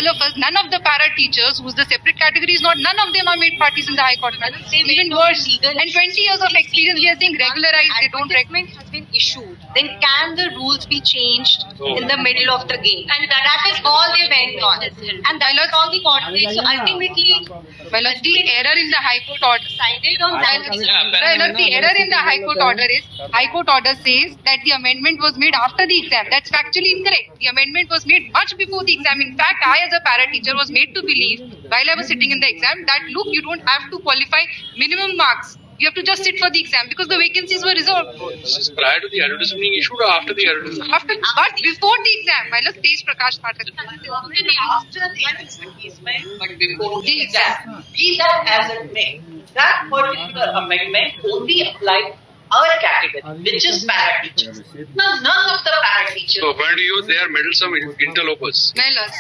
all of us, none of the para teachers, who's the separate category is not, none of them are made parties in the High Court. Even worse. And 20 years of experience, we are saying regularized, they don't Advertisement has been issued. Then can the rules be changed in the middle of the game? And that is all they went on. And that is all the court did. So ultimately, Well, the error in the High Court order. decided on that. Well, the error in the High Court order is, High Court order says that the amendment was made after the exam. That's factually incorrect. The amendment was made much before the exam. In fact, I as a para teacher was made to believe while I was sitting in the exam that look, you don't have to qualify minimum marks. You have to just sit for the exam because the vacancies were reserved. This is prior to the advertisement being issued or after the advertisement? But before the exam, while Tej Prakash Pathak. After the advertisement, but before The exam. Be that as it may, that particular amendment only applied our category, which is para teachers. Now, none of the para teachers. So according to you, they are meddlesome interlopers. Melos.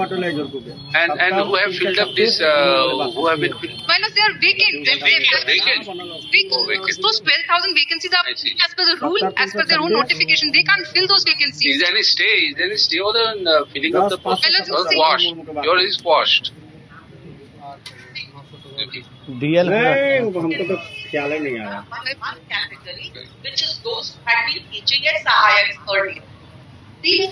And who have filled up this, who have been filled? Melos, they are vacant. Vacant. Those 12,000 vacancies are as per the rule, as per their own notification. They can't fill those vacancies. Is there any stay? Is there any stay over the filling of the post? Well, let's Or see. washed? Yours is washed. DL हमको तो ख्याल ही नहीं आया One category, which is those who had been teaching as Sahayaks earlier. These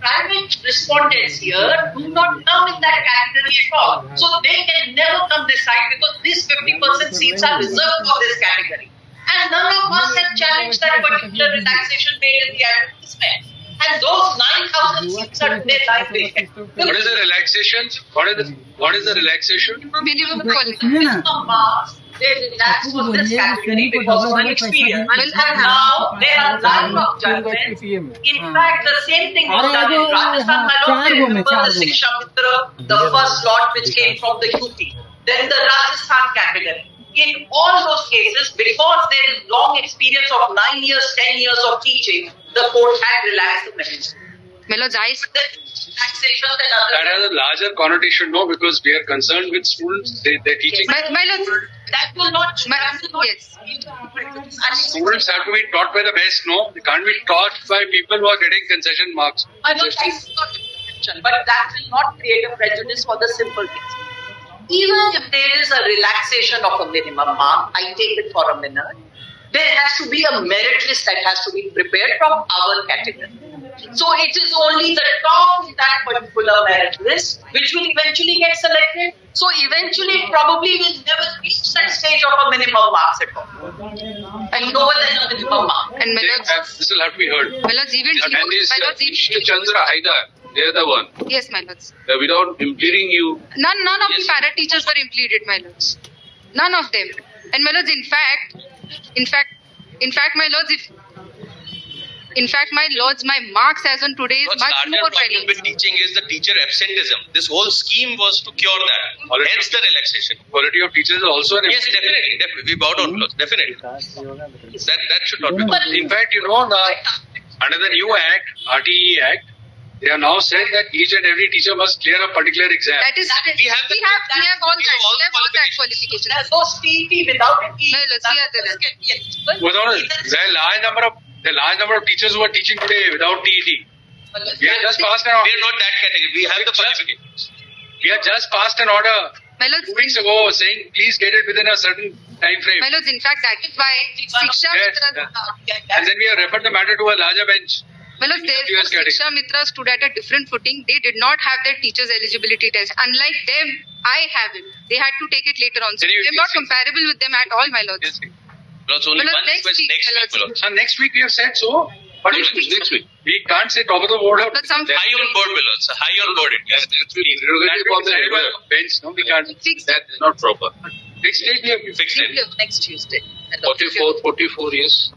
private respondents here do not come in that category at all. So they can never come this side because these 50% seats are reserved for this category. And none of us have challenged that particular relaxation made in the advertisement. And those 9,000 seats are today live vacant. What is the relaxation? What is the relaxation? Minimum quality. Minimum marks, they relax for this category because of unexperience. And now there are line of judgments. In fact, the same thing was done in Rajasthan. My lord, I remember the Shiksha Mitra, the first lot which came from the UP. Then the Rajasthan category. In all those cases, because there is long experience of 9 years, 10 years of teaching, the court had relaxed the mechanism. Melos, Taxation and That other. has a larger connotation, no, because we are concerned with students, they're teaching. Melos, That will not. yes. Students have to be taught by the best, no? They can't be taught by people who are getting concession marks. I know that is not a contention, but that will not create a prejudice for the simple reason. Even if there is a relaxation of a minimum mark, I take it for a minute, there has to be a merit list that has to be prepared from our category. So it is only the top in that particular merit list which will eventually get selected. So eventually it probably will never reach that stage of a minimum marks at all. And lower than a minimum mark. And Melos, This will have to be heard. Melos, even And this Melos, Mr. Chandra Haidar, they're the one. yes, Melos. Without impleading you, None of the para teachers were impleaded, my lords. None of them. And my lords, in fact, my lords, my lords, my marks as on today is What's much larger more problem with relevant. teaching is the teacher absenteeism. This whole scheme was to cure that. Hence the relaxation. quality of teachers is also an Yes, definitely. We bow down close. Definitely. That should not be. In fact, under the new act, RTE Act, they have now said that each and every teacher must clear a particular exam. That is, we have all that qualifications. There's no CET without an E. No, let's see at the This can be eligible. Without there are a large number of teachers who are teaching today without TET. We have just passed an We order. are not that category. We have the qualifications. We have just passed an order My lords, 2 weeks ago saying please get it within a certain time frame. my lords, in fact, that is why Shiksha Mitras, And then we have referred the matter to a larger bench. my lords, therefore, US category. Shiksha Mitras stood at a different footing. They did not have their teachers' eligibility test. Unlike them, I have it. They had to take it later on. So Can you- I'm not comparable with them at all, my lords. Yes. It's only Well, one next request week, next week. Lord. Lord. And next week we have said so. But Next week. we can't say top of the board. But some High on board, Lord. So high on board. That's prerogative of the bench. No, we can't. Fixed. That is not proper. Fixed date we have Fixed it. Next Tuesday. 44 years.